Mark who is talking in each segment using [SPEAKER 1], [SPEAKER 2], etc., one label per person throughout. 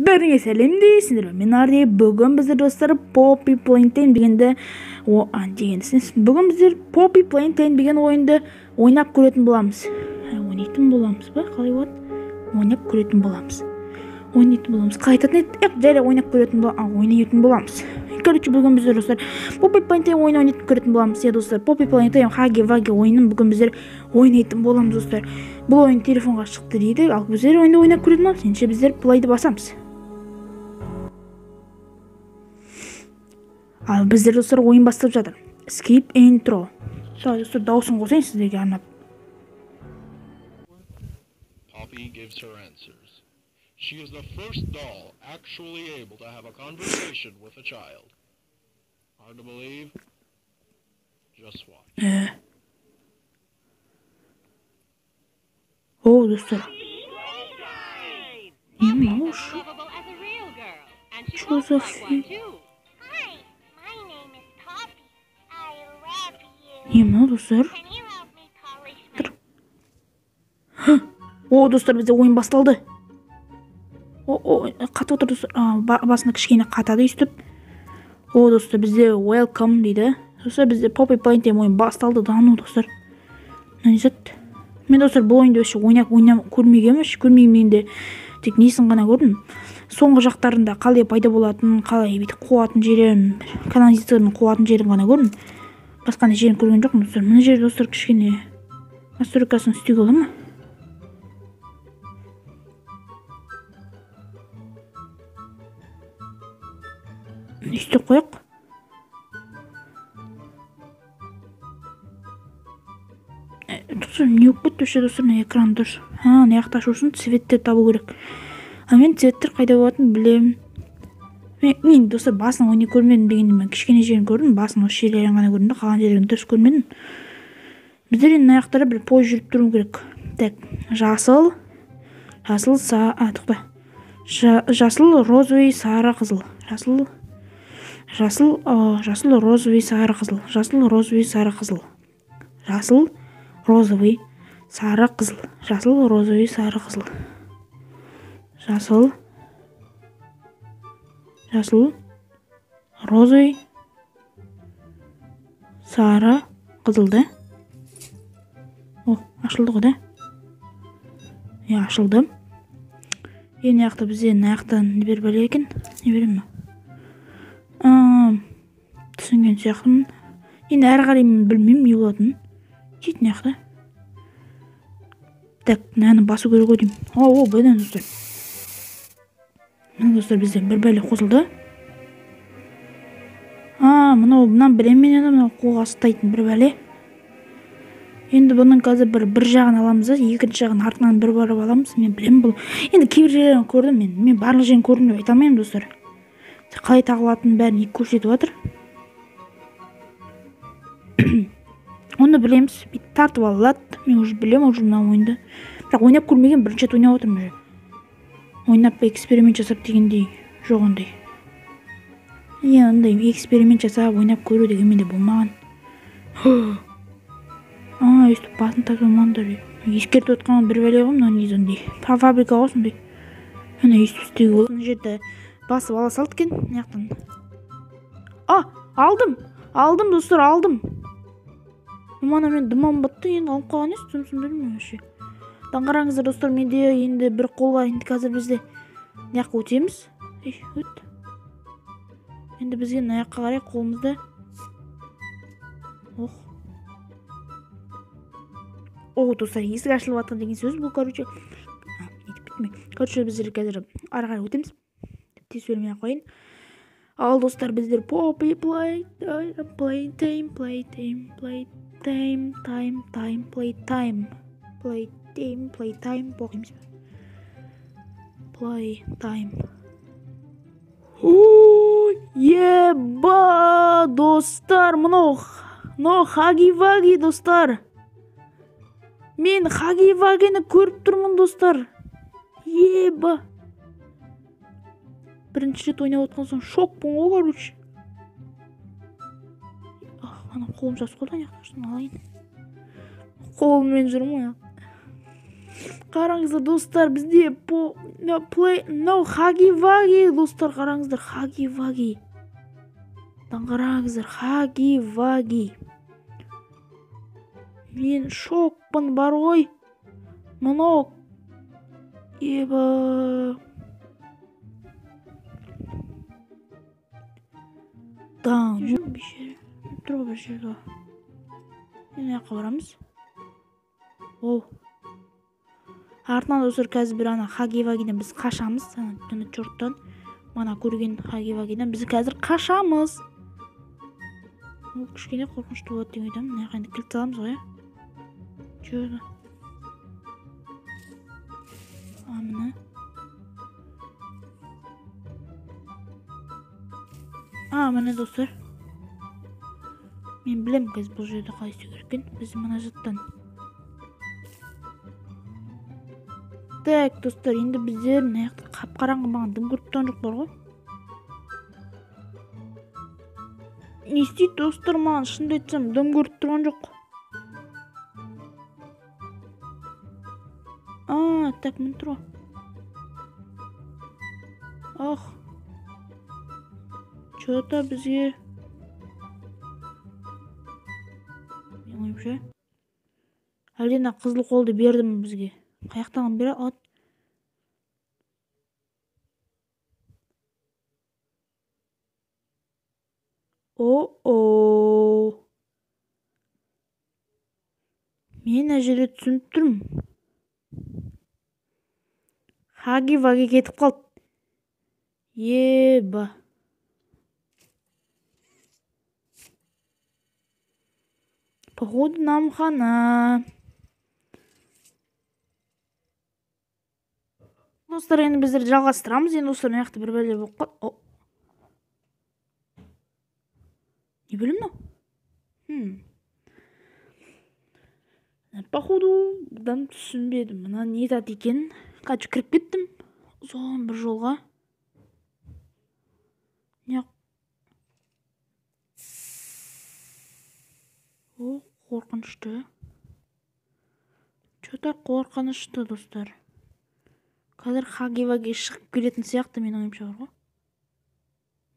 [SPEAKER 1] Бәріңе сәлем дейсіңдер. Мен Арди. Бүгін біздер достар Poppy Playtime дегенді бүгін біздер Poppy Playtime деген ойынды ойнап көретін боламыз. Ойнайтын боламыз ба? Қалай болады? Ойнап көретін боламыз. Қалай айтатын еді? Жайлы ойнап ойнайтын боламыз. Короче, бүгін біздер достар Poppy Playtime ойын ойнайтын көретін боламыз. Достар, Poppy Playtime хаги-ваги ойынын бүгін біздер ойнайтын боламыз достар. Бұл ойын телефонға шықты дейді, ал біздер ойында ойнап көретін боламыз. Ендеше біздер плейді басамыз. Ал біздер достар ойын бастап жатыр. Skip intro. Достар, дауысын қосайын сіздерге арнап.
[SPEAKER 2] Poppy gives her answers. She is the first doll actually able to have a conversation with a child. Hard to believe? Just watch.
[SPEAKER 1] О, достар. Не можешь. Что за фиг? Не достар. О, достар, бізде ойын басталды. Қатып отыр достар. Басына кішкене қатады өйстіп. О, достар, бізде welcome дейді. Достар, бізде Poppy Playtime ойын басталды. Дану достар. Нәзет. Мен достар бұл ойынды ойнап көрмегенмін де тек несін ғана көрдім. Соңғы жақтарында қалай пайда болатын, қалай бүйтіп қуатын жерін, канализацияның қуатын жерін ғана көрдім. Басқа жерін көрген жоқпын достар. Мына жер достар кішкене настройкасын істеуге бола ма? Істеп қояқ. Достар, не өкпет өше достар, не экран тұр. Не ақташу үшін цветтер табу керек. Мен цветтер қайда болатын білем. Мен достар басын ойны көрмедім дегенде мен кішкене жерін көрдім. Басын осы жерлерін ғана көрдім, қалған жерлерін дұрыс көрмедім. Біздер енді аяқтары бір пойыз жүріп тұру керек. Так, жасыл, розовый, сары, қызыл. Жасыл, розовый, сары, қызыл. Жасыл, розовый, сары, қызыл. Жасыл, розовый, сары, қызыл. Жасыл, розовый, сары, қызыл. Жасыл, розовый, сары, қызыл, да? Ашылды ғой, да? Ашылды. Ең аяқты бізден аяқтан не бер бәле екен? Не берем ма? Түсінген сияқтымын. Енді әрі қарай мен білмеймін не болатынын. Жетін аяқты. Так, мынаны басу керек қой деймін. Бұдан достар. Мына достар бізден бір бәле қосылды. Мұнан білем мен еді, мынау қолға ұстайтын бір бәле. Енді бұның қазір бір жағын аламыз, екінші жағын артынан бір барып аламыз. Мен білем бұл. Енді кейбір жерлерін көрдім мен барлық жерін көрдім деп айта алмаймын достар. Қалай тағылатынын бәрін көрсетіп жатыр. Оны білеміз. Тартып алады. Мен уже білем мына ойынды. Бірақ ойнап көрмеген, бірінші рет ойнап отырмын. Ойнап эксперимент жасап дегендей жоқ ондай. Ондай эксперимент жасап ойнап көру деген менде болмаған. Өйстіп басын тартылмаңдар. Ескертіп отқан бір бәле ғой мынау незондай. Фабрика ғой сондай. Мына өйстіп істеуге болады. Мына жерде басып ала салды екен. Мынаяқтан. Алдым достар, алдым. Мен дымам батты, енді алып қалған ес, түнсін білмеймін өше. Таңғараңыздар достар, менде енді бір қолға енді қазір бізде наяққа өтеміз. Өт. Енді бізге наяққа қарай қолымызды. Достар, есік ашылып атқан деген сөз бұл, короче. Короче, біздер қазір ары қарай өтеміз. Тез сөйлемей қойын. Ал достар, біздер Poppy Playtime. Оқимыз. Playtime. Еба, достар, мынау хаги-ваги достар. Мен хаги-вагені көріп тұрмын достар. Еба. Бірінші рет ойнап отқан соң шокпын ғой, короче. Қолым жас қолдан яқташын алайын. Қолыммен жүрмін ғой. Қараңыздар достар, бізде Хаги Ваги достар, қараңыздар, Хаги Ваги. Қараңыздар, Хаги Ваги. Мен шокпын бар ғой. Мынау еба. Bir şey. Dur bir şey daha. Yine барамыз. О. Артынан достар, қазір бір ана Хаги Вагиден біз қашамыз. Түні чорттан. Мана көрген Хаги Вагиден біз қазір қашамыз. Ол кішкене қорқынышты болады деп ойдам. Мына жаққа кілт аламыз ғой. Чөді. Мына. Міне достар. Мен білем қазір бұл жерде қалай істеу керек екен. Біз мына жақтан. Так, достар, енді біздер мына жақта қап-қараңғы маған дым көріп тұрған жоқ бар ғой. Не істейді достар, маған шынымды айтсам дым көріп тұрған жоқ. Так, мін тұр ғой. Чё-то бізге мен ойымша әлдена қызыл қолды бердім бізге. Қаяқтан бері алады. Мен әжелі түсініп тұрмын. Хаги Ваги кетіп қалды. Еба. Походу нам хана. Достар, енді біздер жалғастырамыз. Енді достар, мына жақта бір бәле болып қалды. Не білем мынау? Походу бұдан түсінбедім. Мына не айтады екен? Қачу кіріп кеттім. Соған бір жолға. Қорқынышты. Чөта қорқынышты достар. Қазір Хаги Ваги шығып келетін сияқты мен ойымша бар ғой.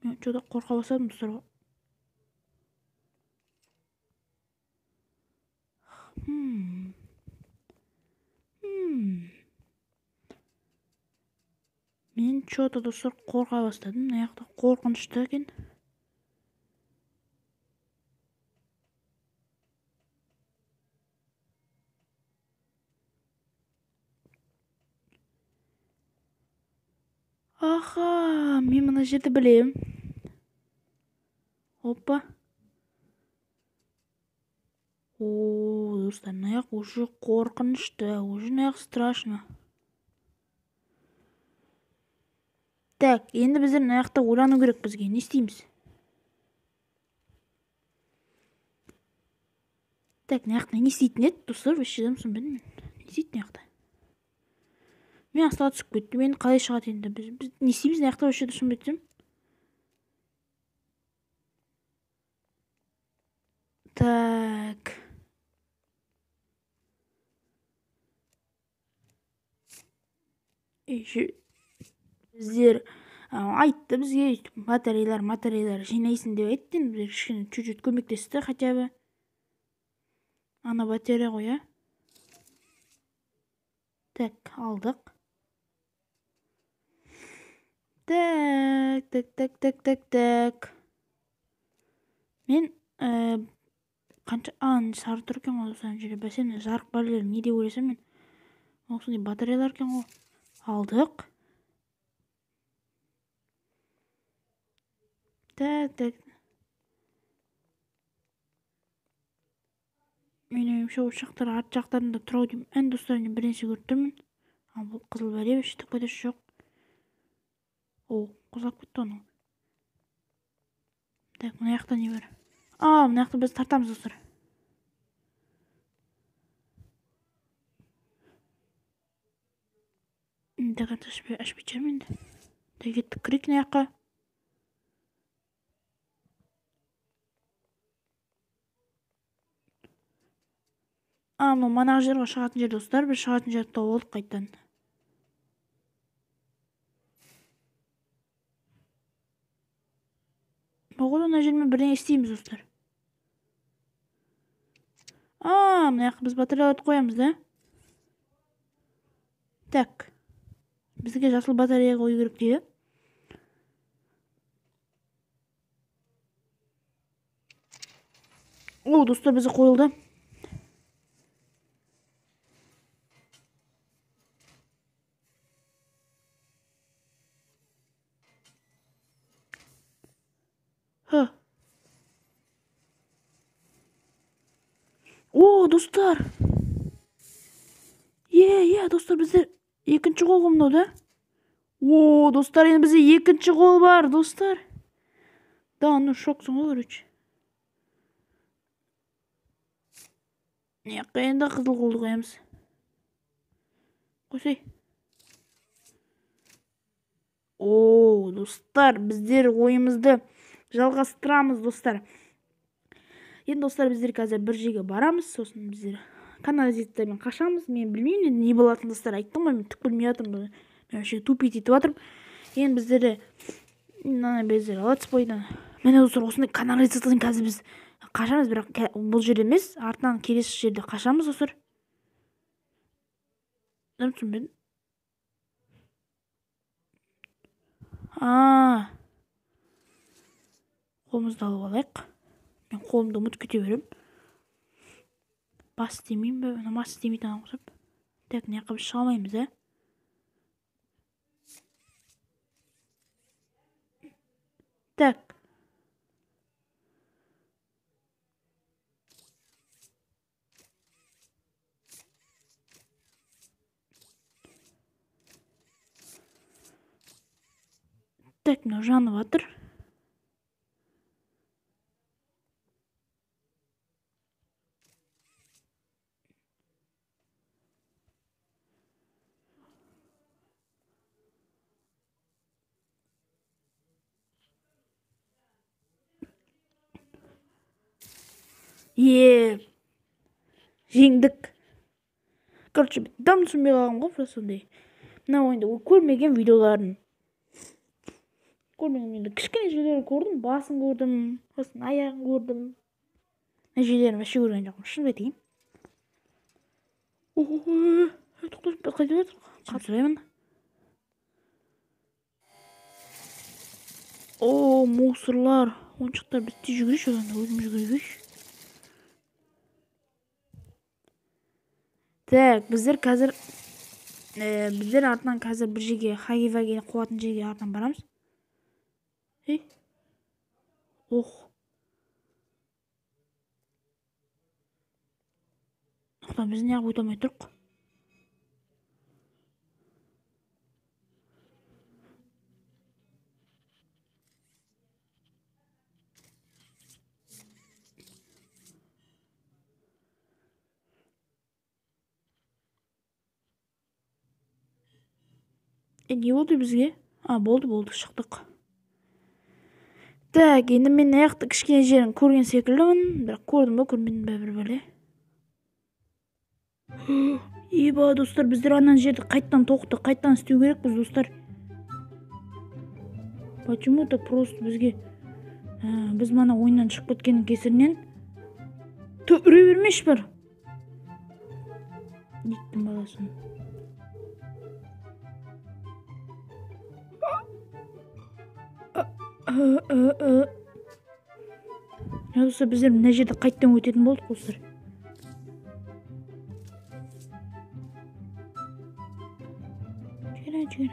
[SPEAKER 1] Мен чөта қорқа басадым достар ғой. Мен чөта достар қорқа бастадым. Мына жақта қорқынышты екен. Мен мына жерді білем. Опа. Достар, мына жақ уже қорқынышты, уже мына жақ страшно. Так, енді біздер мына жақта ойлану керек бізге. Не істейміз? Так, мына жақта не істейтін еді, достар? Вешедім сын білмеймін. Не істейтін мына жақта? Мен астыға түсіп кетті. Мен қалай шығады енді? Біз не істейміз мына жақта вешеді сын бетсем? Так. Біздер айтты бізге батареялар жинайсын деп айтты. Біздер кішкене чуть-чуть көмектесті хотя бы. Ана батарея ғой, Так, алдық. Так. Мен қанша сары тұр екен ғой достар жерде. Бәсем жарық барлер не деп ойласам мен. Осындай батареялар екен ғой. Алдық. Так. Мен ойымша ұшақтар арт жақтарында тұрау деймін. Ән достарымды бірнеше көріп тұрмын. Бұл қызыл бәре ештік пайдасы жоқ. Қозғап кетті оны. Так, мына жақта не бар? Мына жақта біз тартамыз достар. Так, ашпай жүрмін енді. Так, кеттік кірейік мына жаққа. Мана жерге шығатын жер достар, бір шығатын жерді тауып алдық қайтадан. Походу мына жермен бірдеңе істейміз достар. Мына жаққа біз батареяларды қоямыз да. Так. Бізге жасыл батарея қою керек дейді. Достар, бізде қойылды. Достар. Достар, бізде екінші қол мынау да. Достар, енді бізде екінші қол бар, достар. Да, шоксың ғой, короче. Енді қызыл қолды қоямыз. Қойсай. Достар, біздер ойымызды жалғастырамыз, достар. Енді достар, біздер қазір бір жерге барамыз, сосын біздер канализациямен қашамыз. Мен білмеймін, не болатын, достар, айттым ғой, мен түк білмей жатырмын. Мен вообще тупить етіп жатырмын. Енді біздер летсплейден. Міне достар, осындай канализациядан қазір біз қашамыз, бірақ бұл жерде емес, артынан келесі жерде қашамыз, достар. Түсінбедім. Қолымызды алып алайық. Мен қолымды ұмытып кете берем. Бас істемеймін бе? Бас істемейтін ұқсап. Так, не қылып шыға алмаймыз, ә? Так. Так, мынау жанып жатыр. Жеңдік. Короче, дам түсінбей қалғам ғой, просто сондай. Мына ойында көрмеген видеоларын. Кішкене жерлерін көрдім, басын көрдім, сосын аяғын көрдім. Мына жерлерін вообще көрген жоқпын, шын айтайын. Тоқтап, қайда жатыр? Қатыраймын. Мусорлар, ойыншықтар, біз тез жүгірейікші, одан өзім жүгірейікші. Так, біздер артынан қазір бір жерге Хаги-Ваги қуатын жерге артынан барамыз. Біз неғып өтамай тұрқ? Не болды бізге? Болды, шықтық. Так, енді мен аяқты кішкене жерін көрген секілдімін, бірақ көрдім ба, көрмедім бе, бір бәле. Достар, біздер анан жерді қайттан тоқты, қайттан істеу керек біз, достар. Почему так просто бізге? Біз мана ойыннан шығып кеткеннің кесірінен үре бермеш бар. Неттің баласын. Достар, біздер мына жерді қайттан өтетін болдық, достар. Жүгірі.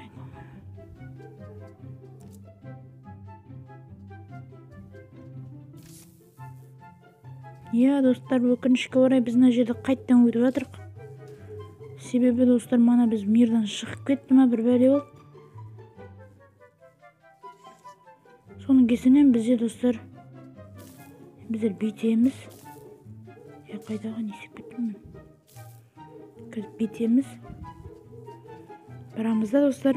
[SPEAKER 1] Достар, өкінішке орай біз мына жерді қайттан өтіп жатырық. Себебі, достар, мана біз мирдан шығып кетті ма, бір бәле болды. Соның кесінен бізде, достар, біздер бейтеміз. Қайдағы несіп кеттім мен. Қазір бейтеміз. Барамызда, достар.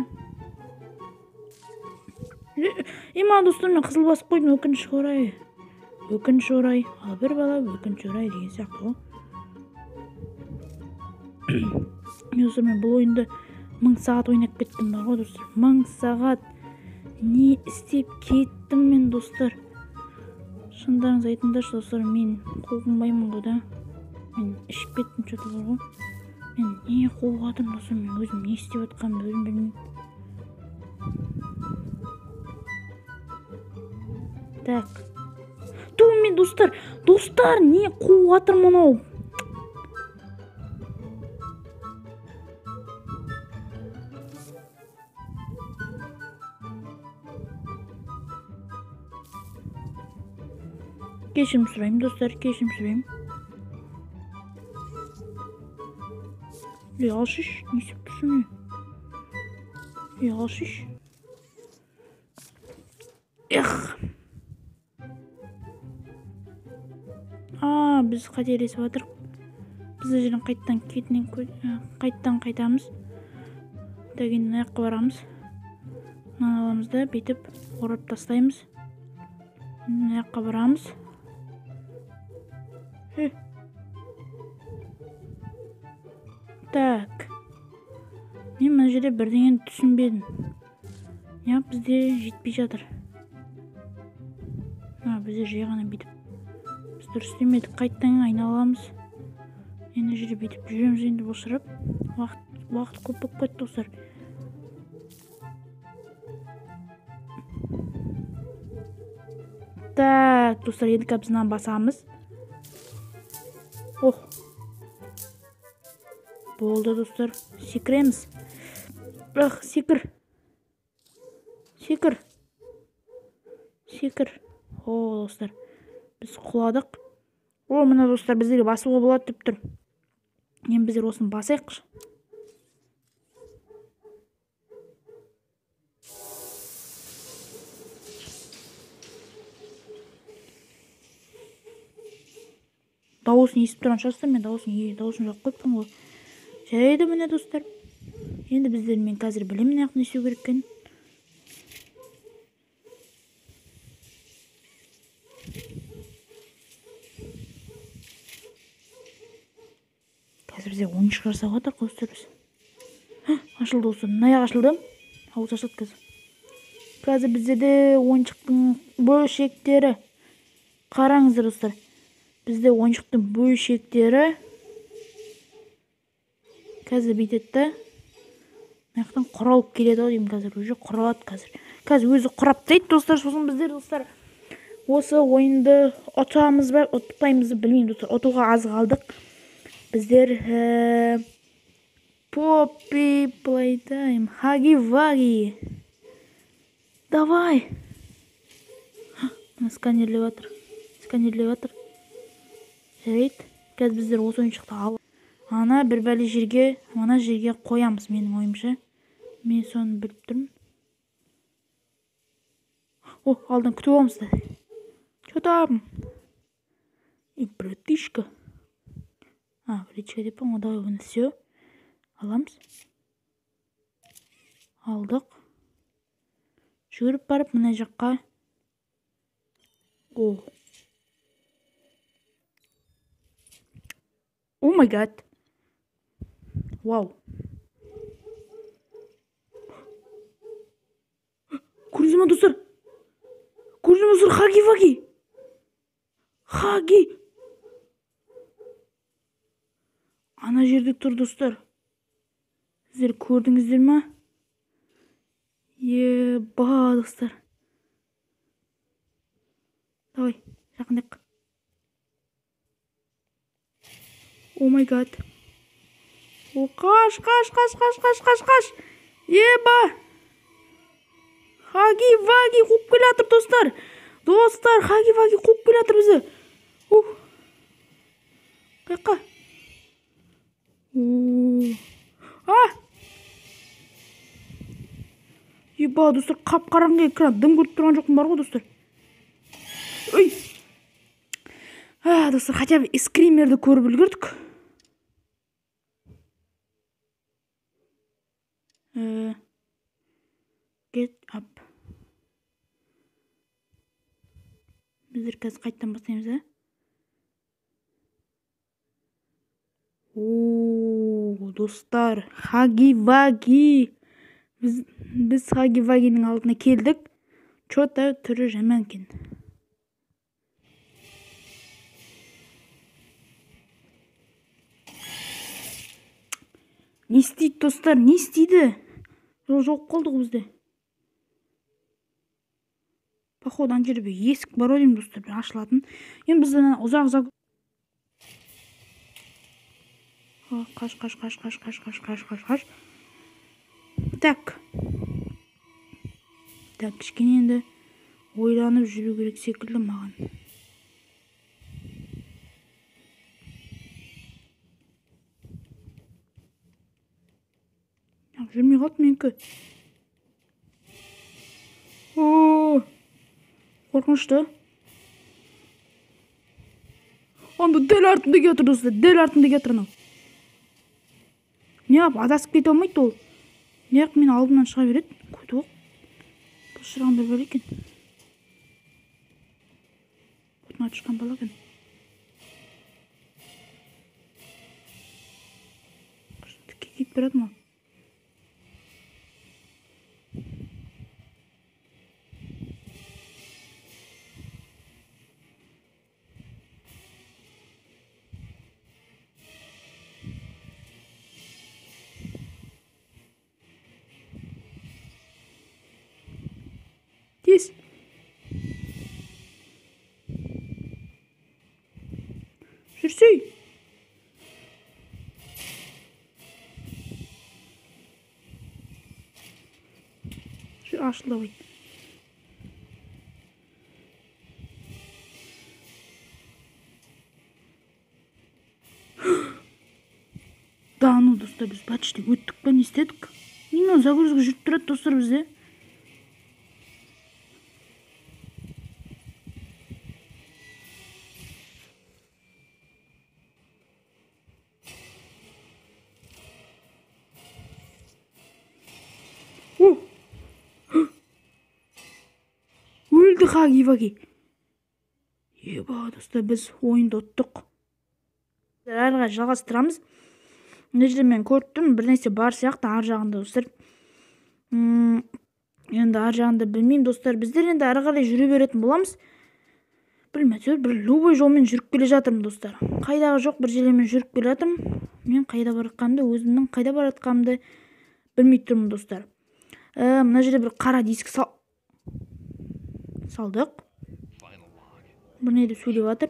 [SPEAKER 1] Достар, мен қызыл басып қойдым, өкінішке орай. Ал бір бала, өкінішке орай деген сияқты ғой. Достар, мен бұл ойынды 1000 сағат ойнап кеттім бар ғой достар. 1000 сағат не істеп кеттім мен достар. Шындарыңыз айтыңдаршы достар, мен қуғынбаймын ғой да. Мен ішіп кеттім что-то бар ғой. Мен не қуып жатырмын достар, мен өзім не істеп жатқанымды өзім білмеймін. Так. Мен достар, не қуып жатырмын анау? Кешірім сұраймын достар, кешірім сұраймын. Алшыш, не істеп тұрсың? Алшыш. Біз қателесіп жатырық. Біз жерден қайттан қайтамыз. Деген аяққа барамыз. Мынаны аламыз да, бетіп орап тастаймыз. Аяққа барамыз. Так. Мен мына жерде бірдеңені түсінбедім. Неғып бізде жетпей жатыр. Бізде жай ғана бетіп. Біз дұрыс істемедік, қайттан айналамыз. Енді жерде бетіп жүреміз енді босырап. Уақыт көп болып кетті достар. Так, достар, енді кәбізінен басамыз. Болды достар, секіреміз. Секір. Достар, біз құладық. Мына достар, біздерге басуға болады деп тұр. Енді біздер осыны басайықшы. Дауысын естіп тұрған шығарсыздар, мен дауысын жоқ қойыппын ғой. Жайды міне достар. Енді біздер мен қазір білемін неғып не істеу керек екенін. Қазір бізде ойын шығарсақ жатыр достар біз. Ашылды достар, аяқ ашылды. Ауыз ашылды қазір. Қазір біздерде ойыншықтың бөлшектері. Қараңыздар достар. Бізде ойыншықтың бөлшектері. Қазір бүйтеді. Маяқтан құралып келеді деймін қазір. Уже құралады қазір. Қазір өзі құрап дейді достар. Сосын біздер достар осы ойынды ұтамыз ба, ұтпаймыз ба білмеймін достар. Ұтуға аз қалдық. Біздер Poppy Playtime, Хаги-Ваги. Давай. Сканерлеп жатыр. Жарайды. Қазір біздер осы ойыншықты алып. Ана бір бәле жерге, мана жерге қоямыз менің ойымша. Мен соны біліп тұрмын. Алдан күтіп аламыз да. Что там? И братишка. Братишка деп па, давай оны все. Аламыз. Алдық. Жүгіріп барып мына жаққа. О май гад. Вау. Көрдіңіз ме достар? Хаги-Ваги. Ана жерде тұр достар. Сіздер көрдіңіздер ма? Еба достар. Давай, жақындық. О май гад. Қаш. Еба. Хаги-Ваги қуып келатыр достар. Хаги-Ваги қуып келатыр бізді. Қайқа. Еба достар, қап-қараңғы экран. Дым көріп тұрған жоқпын бар ғой достар. Достар, хотя бы скримерді көріп үлгердік. Get up. Біздер қазір қайттан бастаймыз, достар, Хаги-Ваги. Біз Хаги-Вагиның алдына келдік. Чота түрі жаман екен. Не істейді, достар, не істейді? Жоқ қалдық бізде. Походу, ана жерде есік бар ойдым, достар, ашылатын. Енді бізден ұзақ. Қаш. Так, кішкене енді ойланып жүру керек секілді маған. Жүрмей қалды менікі. Қорқынышты. Онда дәл артында кетір, достар, анау. Не ап, адасып кете алмайды ол. Неғып мен алдымнан шыға береді. Көті оқ. Бұл шырағында бар екен. Бұтына түшкен бала екен. Кетіп береді ма? Тез. Жүрсей. Ашылды ғой. Да, ну, достар, біз почти өттік па, не істедік? Немен загрузка жүріп тұрады, достар, бізде? Өлді Хаги-Ваги. Еба, достар, біз ойынды ұттық. Әріға жалғастырамыз. Мына жерде мен көріп тұрмын, бір нәрсе бар сияқты ар жағында, достар. Енді ар жағында білмеймін, достар. Біздер енді ары қарай жүре беретін боламыз. Білмәйтеуір, бір любой жолмен жүріп келе жатырмын, достар. Қайдағы жоқ бір жерлермен жүріп келе жатырмын. Мен қайда баратқанымды, өзімнің қайда баратқанымды білмей тұрмын, достар. Мына жерде бір қара диск салдық. Бір нейді сөйлеп жатыр.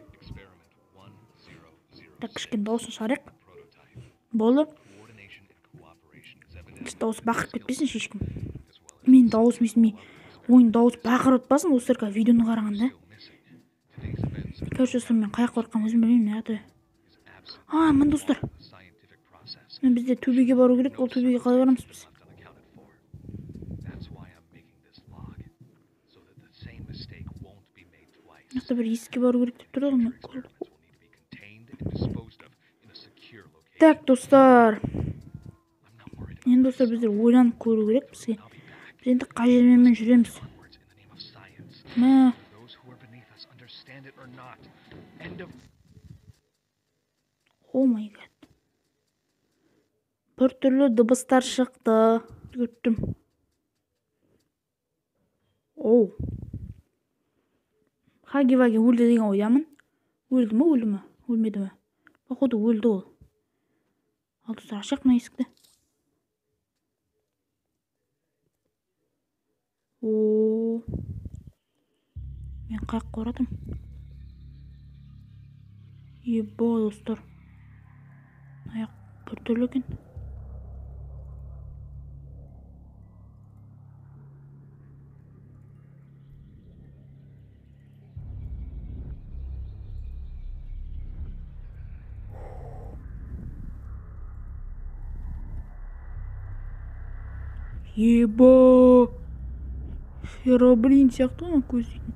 [SPEAKER 1] Так, кішкен дауысын шығарайық. Болды. Дауыс бақырып кетпесін шешкім. Мен дауысым естімей, ойын дауыс бақырып отпасын, достарға видеоны қарағанда. Короче, мен қаяқ барқам өзім білмеймін. Мын, достар. Бізде төбеге бару керек, ол төбеге қалай барамыз біз? Нақты бір есікке бару керек деп тұрды ғой. Так, достар. Енді, достар, біздер ойланып көру керек бізге. Біз енді қай жермен жүреміз. О май гад. Бір түрлі дыбыстар шықты. Күттім. Хаги-Ваги өлді деген ойдамын. Өлді ме? Өлмеді ме? Походу өлді ол. Ал, достар, ашық мына есікті. Мен қаяқ қорадым. Еба, достар. Аяқ бір түрлі екен. Еба. Херобрин сияқты ма көздейді?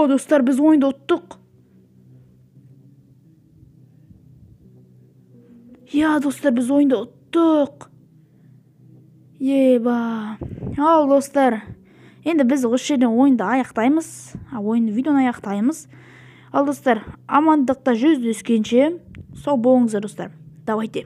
[SPEAKER 1] Достар, біз ойынды ұттық. Иә достар, біз ойында ұттық. Еба. Ал достар, енді біз осы жерден ойынды аяқтаймыз. Видеоны аяқтаймыз. Ал достар, амандықта жүздескенше сау болыңыздар достар. Давайте.